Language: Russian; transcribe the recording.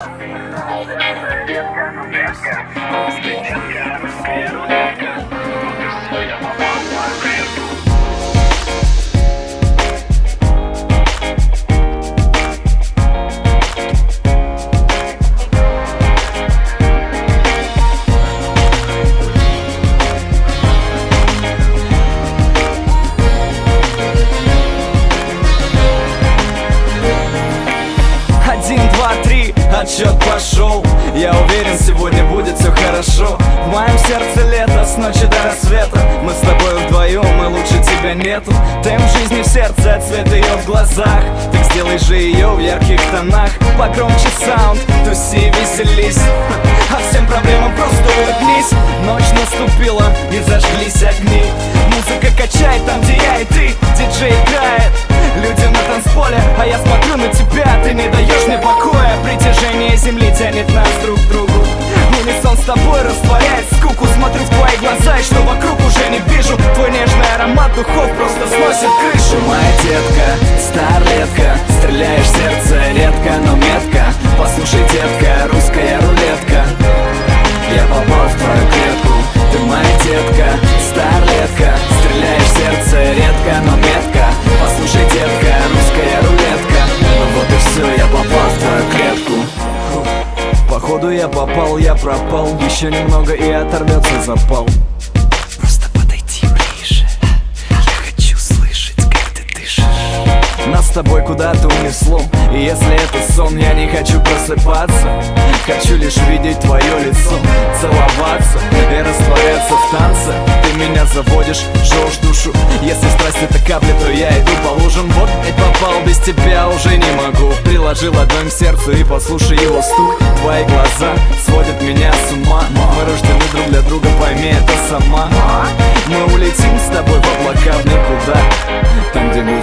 Один, два, три, отсчет пошел. Я уверен, сегодня будет все хорошо. В моем сердце лето, с ночи до рассвета. Мы с тобой вдвоем, и лучше тебя нету. Темп жизни в сердце, цвет ее в глазах. Так сделай же ее в ярких тонах. Погромче саунд, туси, веселись. А всем проблемам просто улыбнись. Ночь наступила, и зажглись огни. Музыка качает там, где я и ты. Диджей играет, люди на танцполе. А я смотрю на тебя, ты не даешь мне покоя. Притяжение земли тянет нас друг к другу. Унисон с тобой растворяет скуку. Смотрю в твои глаза, и что вокруг уже не вижу. Твой нежный аромат духов просто сносит крышу. Моя детка, старлетка, стреляешь в сердце редко, но метко. Послушай, детка, русская рулетка. Я попал в твою клетку. Ты моя детка, старлетка, стреляешь в сердце редко, но метко. Послушай, детка, русская рулетка. Ну вот и все, я попал в твою клетку. Походу я попал, я пропал. Еще немного и оторвется запал. Просто подойди ближе. Я хочу слышать, как ты дышишь. Нас с тобой куда-то унесло. И если это сон, я не хочу просыпаться. Хочу лишь видеть твое лицо, целоваться и растворяться в танце. Ты меня заводишь, жжешь душу. Если страсть это капля, то я иду по лужам. Вот и попал, без тебя уже не могу. Приложи ладонь к сердцу и послушай его стук. Твои глаза сводят меня с ума. Мы рождены друг для друга, пойми это сама. Мы улетим с тобой в облака в никуда. Там, где будет